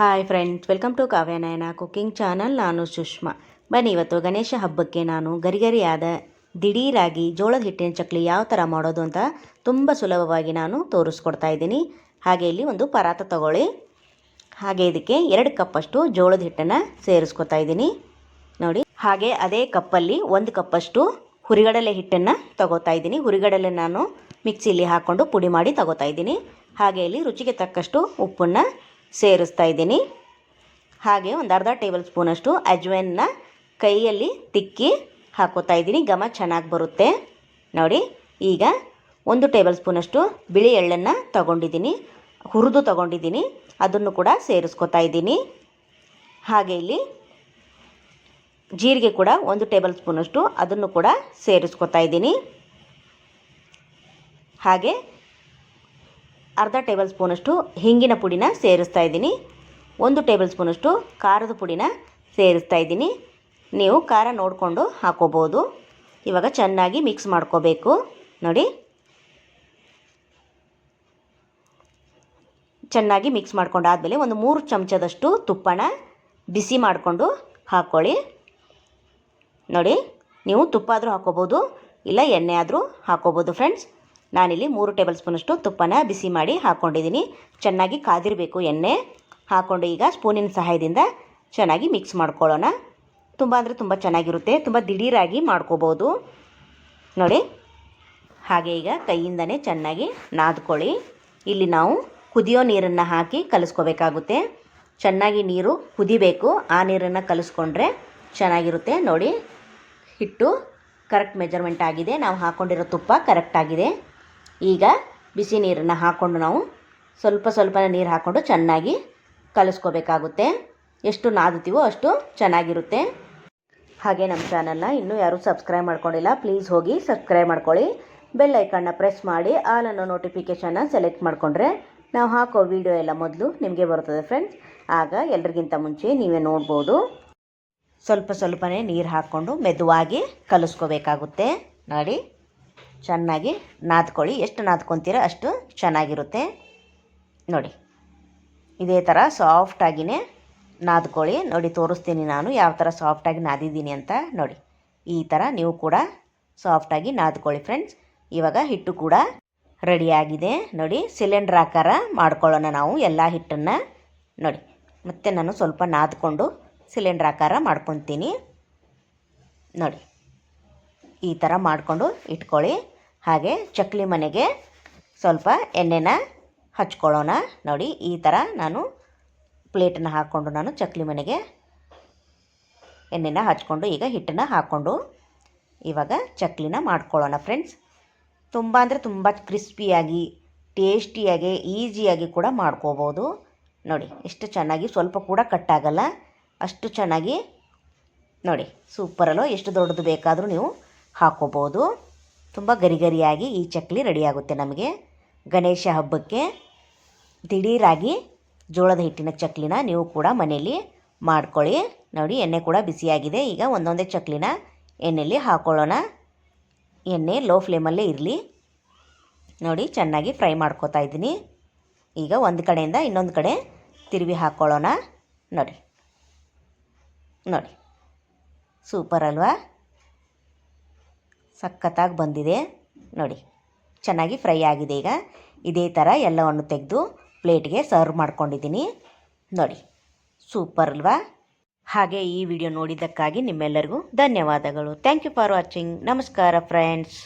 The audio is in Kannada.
Hi friends, welcome to Kavyanayana cooking channel. ನಾನು ಸುಷ್ಮಾ. ಬನ್ನಿ, ಇವತ್ತು ಗಣೇಶ ಹಬ್ಬಕ್ಕೆ ನಾನು ಗರಿಗರಿಯಾದ ದಿಢೀರಾಗಿ ಜೋಳದ ಹಿಟ್ಟಿನ ಚಕ್ಲಿ ಯಾವ ಥರ ಮಾಡೋದು ಅಂತ ತುಂಬ ಸುಲಭವಾಗಿ ನಾನು ತೋರಿಸ್ಕೊಡ್ತಾ ಇದ್ದೀನಿ. ಹಾಗೆ ಇಲ್ಲಿ ಒಂದು ಪರಾತ ತಗೊಳ್ಳಿ. ಹಾಗೆ ಇದಕ್ಕೆ 2 ಕಪ್ಪಷ್ಟು ಜೋಳದ ಹಿಟ್ಟನ್ನು ಸೇರಿಸ್ಕೊತಾ ಇದ್ದೀನಿ ನೋಡಿ. ಹಾಗೆ ಅದೇ ಕಪ್ಪಲ್ಲಿ 1 ಕಪ್ಪಷ್ಟು ಹುರಿಗಡಲೆ ಹಿಟ್ಟನ್ನು ತಗೋತಾ ಇದ್ದೀನಿ. ಹುರಿಗಡಲೆ ನಾನು ಮಿಕ್ಸಿಲಿ ಹಾಕ್ಕೊಂಡು ಪುಡಿ ಮಾಡಿ ತಗೋತಾ ಇದ್ದೀನಿ. ಹಾಗೆ ಇಲ್ಲಿ ರುಚಿಗೆ ತಕ್ಕಷ್ಟು ಉಪ್ಪನ್ನು ಸೇರಿಸ್ತಾ ಇದ್ದೀನಿ. ಹಾಗೆ ಒಂದು ಅರ್ಧ ಟೇಬಲ್ ಸ್ಪೂನಷ್ಟು ಅಜ್ವೈನ್ನ ಕೈಯಲ್ಲಿ ತಿಕ್ಕಿ ಹಾಕೋತಾ ಇದ್ದೀನಿ. ಘಮ ಚೆನ್ನಾಗಿ ಬರುತ್ತೆ ನೋಡಿ. ಈಗ 1 ಟೇಬಲ್ ಸ್ಪೂನಷ್ಟು ಬಿಳಿ ಎಳ್ಳನ್ನು ತಗೊಂಡಿದ್ದೀನಿ, ಹುರಿದು ತಗೊಂಡಿದ್ದೀನಿ, ಅದನ್ನು ಕೂಡ ಸೇರಿಸ್ಕೊತಾ ಇದ್ದೀನಿ. ಹಾಗೆ ಇಲ್ಲಿ ಜೀರಿಗೆ ಕೂಡ 1 ಟೇಬಲ್ ಸ್ಪೂನಷ್ಟು ಅದನ್ನು ಕೂಡ ಸೇರಿಸ್ಕೊತಾ ಇದ್ದೀನಿ. ಹಾಗೆ ಅರ್ಧ ಟೇಬಲ್ ಸ್ಪೂನಷ್ಟು ಹಿಂಗಿನ ಪುಡಿನ ಸೇರಿಸ್ತಾ ಇದ್ದೀನಿ. 1 ಟೇಬಲ್ ಸ್ಪೂನಷ್ಟು ಖಾರದ ಪುಡಿನ ಸೇರಿಸ್ತಾ ಇದ್ದೀನಿ. ನೀವು ಖಾರ ನೋಡಿಕೊಂಡು ಹಾಕೋಬೋದು. ಇವಾಗ ಚೆನ್ನಾಗಿ ಮಿಕ್ಸ್ ಮಾಡ್ಕೋಬೇಕು ನೋಡಿ. ಚೆನ್ನಾಗಿ ಮಿಕ್ಸ್ ಮಾಡ್ಕೊಂಡಾದಮೇಲೆ ಒಂದು 3 ಚಮಚದಷ್ಟು ತುಪ್ಪನ ಬಿಸಿ ಮಾಡಿಕೊಂಡು ಹಾಕ್ಕೊಳ್ಳಿ ನೋಡಿ. ನೀವು ತುಪ್ಪ ಆದರೂ ಹಾಕೋಬೋದು, ಇಲ್ಲ ಎಣ್ಣೆ ಆದರೂ ಹಾಕೋಬೋದು ಫ್ರೆಂಡ್ಸ್. ನಾನಿಲ್ಲಿ 3 ಟೇಬಲ್ ಸ್ಪೂನಷ್ಟು ತುಪ್ಪನ ಬಿಸಿ ಮಾಡಿ ಹಾಕ್ಕೊಂಡಿದ್ದೀನಿ. ಚೆನ್ನಾಗಿ ಕಾದಿರಬೇಕು ಎಣ್ಣೆ. ಹಾಕ್ಕೊಂಡು ಈಗ ಸ್ಪೂನಿನ ಸಹಾಯದಿಂದ ಚೆನ್ನಾಗಿ ಮಿಕ್ಸ್ ಮಾಡ್ಕೊಳ್ಳೋಣ. ತುಂಬ ಅಂದರೆ ತುಂಬ ಚೆನ್ನಾಗಿರುತ್ತೆ, ತುಂಬ ದಿಢೀರಾಗಿ ಮಾಡ್ಕೋಬೋದು ನೋಡಿ. ಹಾಗೆ ಈಗ ಕೈಯಿಂದನೇ ಚೆನ್ನಾಗಿ ನಾದ್ಕೊಳ್ಳಿ. ಇಲ್ಲಿ ನಾವು ಕುದಿಯೋ ನೀರನ್ನು ಹಾಕಿ ಕಲಿಸ್ಕೋಬೇಕಾಗುತ್ತೆ. ಚೆನ್ನಾಗಿ ನೀರು ಕುದಿಬೇಕು, ಆ ನೀರನ್ನು ಕಲಿಸ್ಕೊಂಡ್ರೆ ಚೆನ್ನಾಗಿರುತ್ತೆ ನೋಡಿ. ಹಿಟ್ಟು ಕರೆಕ್ಟ್ ಮೆಜರ್ಮೆಂಟ್ ಆಗಿದೆ, ನಾವು ಹಾಕ್ಕೊಂಡಿರೋ ತುಪ್ಪ ಕರೆಕ್ಟ್ ಆಗಿದೆ. ಈಗ ಬಿಸಿ ನೀರನ್ನು ಹಾಕ್ಕೊಂಡು ನಾವು ಸ್ವಲ್ಪ ನೀರು ಹಾಕ್ಕೊಂಡು ಚೆನ್ನಾಗಿ ಕಲಿಸ್ಕೋಬೇಕಾಗುತ್ತೆ. ಎಷ್ಟು ನಾದುತ್ತೀವೋ ಅಷ್ಟು ಚೆನ್ನಾಗಿರುತ್ತೆ. ಹಾಗೆ ನಮ್ಮ ಚಾನಲ್ನ ಇನ್ನೂ ಯಾರೂ ಸಬ್ಸ್ಕ್ರೈಬ್ ಮಾಡ್ಕೊಂಡಿಲ್ಲ, ಪ್ಲೀಸ್ ಹೋಗಿ ಸಬ್ಸ್ಕ್ರೈಬ್ ಮಾಡ್ಕೊಳ್ಳಿ. ಬೆಲ್ ಐಕನ್ನ ಪ್ರೆಸ್ ಮಾಡಿ ಆಲ್ ಅನ್ನೋ ನೋಟಿಫಿಕೇಷನ್ನ ಸೆಲೆಕ್ಟ್ ಮಾಡಿಕೊಂಡ್ರೆ ನಾವು ಹಾಕೋ ವಿಡಿಯೋ ಎಲ್ಲ ಮೊದಲು ನಿಮಗೆ ಬರ್ತದೆ ಫ್ರೆಂಡ್ಸ್. ಆಗ ಎಲ್ರಿಗಿಂತ ಮುಂಚೆ ನೀವೇ ನೋಡ್ಬೋದು. ಸ್ವಲ್ಪನೇ ನೀರು ಹಾಕ್ಕೊಂಡು ಮೆದುವಾಗಿ ಕಲಿಸ್ಕೋಬೇಕಾಗುತ್ತೆ ನೋಡಿ. ಚೆನ್ನಾಗಿ ನಾದ್ಕೊಳ್ಳಿ. ಎಷ್ಟು ನಾದ್ಕೊತೀರ ಅಷ್ಟು ಚೆನ್ನಾಗಿರುತ್ತೆ ನೋಡಿ. ಇದೇ ಥರ ಸಾಫ್ಟಾಗಿಯೇ ನಾದ್ಕೊಳ್ಳಿ ನೋಡಿ. ತೋರಿಸ್ತೀನಿ ನಾನು ಯಾವ ಥರ ಸಾಫ್ಟಾಗಿ ನಾದಿದ್ದೀನಿ ಅಂತ ನೋಡಿ. ಈ ಥರ ನೀವು ಕೂಡ ಸಾಫ್ಟಾಗಿ ನಾದ್ಕೊಳ್ಳಿ ಫ್ರೆಂಡ್ಸ್. ಇವಾಗ ಹಿಟ್ಟು ಕೂಡ ರೆಡಿಯಾಗಿದೆ ನೋಡಿ. ಸಿಲಿಂಡ್ರ್ ಆಕಾರ ಮಾಡ್ಕೊಳ್ಳೋಣ ನಾವು ಎಲ್ಲ ಹಿಟ್ಟನ್ನು ನೋಡಿ. ಮತ್ತು ನಾನು ಸ್ವಲ್ಪ ನಾದ್ಕೊಂಡು ಸಿಲಿಂಡ್ರ್ ಆಕಾರ ಮಾಡ್ಕೊತೀನಿ ನೋಡಿ. ಈ ಥರ ಮಾಡಿಕೊಂಡು ಇಟ್ಕೊಳ್ಳಿ. ಹಾಗೆ ಚಕ್ಲಿ ಮನೆಗೆ ಸ್ವಲ್ಪ ಎಣ್ಣೆನ ಹಚ್ಕೊಳ್ಳೋಣ ನೋಡಿ. ಈ ಥರ ನಾನು ಪ್ಲೇಟನ್ನು ಹಾಕ್ಕೊಂಡು ನಾನು ಚಕ್ಲಿ ಮನೆಗೆ ಎಣ್ಣೆನ ಹಚ್ಕೊಂಡು ಈಗ ಹಿಟ್ಟನ್ನು ಹಾಕ್ಕೊಂಡು ಇವಾಗ ಚಕ್ಲಿನ ಮಾಡ್ಕೊಳ್ಳೋಣ ಫ್ರೆಂಡ್ಸ್. ತುಂಬ ಅಂದರೆ ತುಂಬ ಕ್ರಿಸ್ಪಿಯಾಗಿ ಟೇಸ್ಟಿಯಾಗಿ ಈಸಿಯಾಗಿ ಕೂಡ ಮಾಡ್ಕೋಬೋದು ನೋಡಿ. ಎಷ್ಟು ಚೆನ್ನಾಗಿ ಸ್ವಲ್ಪ ಕೂಡ ಕಟ್ಟಾಗಲ್ಲ, ಅಷ್ಟು ಚೆನ್ನಾಗಿ ನೋಡಿ. ಸೂಪರಲ್ಲೋ. ಎಷ್ಟು ದೊಡ್ಡದು ಬೇಕಾದರೂ ನೀವು ಹಾಕ್ಕೋಬೋದು. ತುಂಬ ಗರಿಗರಿಯಾಗಿ ಈ ಚಕ್ಲಿ ರೆಡಿಯಾಗುತ್ತೆ ನಮಗೆ ಗಣೇಶ ಹಬ್ಬಕ್ಕೆ. ದಿಢೀರಾಗಿ ಜೋಳದ ಹಿಟ್ಟಿನ ಚಕ್ಲಿನ ನೀವು ಕೂಡ ಮನೆಯಲ್ಲಿ ಮಾಡ್ಕೊಳ್ಳಿ ನೋಡಿ. ಎಣ್ಣೆ ಕೂಡ ಬಿಸಿಯಾಗಿದೆ. ಈಗ ಒಂದೊಂದೇ ಚಕ್ಲಿನ ಎಣ್ಣೆಯಲ್ಲಿ ಹಾಕ್ಕೊಳ್ಳೋಣ. ಎಣ್ಣೆ ಲೋ ಫ್ಲೇಮಲ್ಲೇ ಇರಲಿ ನೋಡಿ. ಚೆನ್ನಾಗಿ ಫ್ರೈ ಮಾಡ್ಕೋತಾ ಇದ್ದೀನಿ. ಈಗ ಒಂದು ಕಡೆಯಿಂದ ಇನ್ನೊಂದು ಕಡೆ ತಿರುವಿ ಹಾಕ್ಕೊಳ್ಳೋಣ ನೋಡಿ. ಸೂಪರ್ ಅಲ್ವಾ? ಸಖತ್ತಾಗಿ ಬಂದಿದೆ ನೋಡಿ. ಚೆನ್ನಾಗಿ ಫ್ರೈ ಆಗಿದೆ. ಈಗ ಇದೇ ಥರ ಎಲ್ಲವನ್ನು ತೆಗೆದು ಪ್ಲೇಟ್ಗೆ ಸರ್ವ್ ಮಾಡ್ಕೊಂಡಿದ್ದೀನಿ ನೋಡಿ. ಸೂಪರ್ ಅಲ್ವಾ? ಹಾಗೆ ಈ ವಿಡಿಯೋ ನೋಡಿದ್ದಕ್ಕಾಗಿ ನಿಮ್ಮೆಲ್ಲರಿಗೂ ಧನ್ಯವಾದಗಳು. Thank you for watching. ನಮಸ್ಕಾರ ಫ್ರೆಂಡ್ಸ್.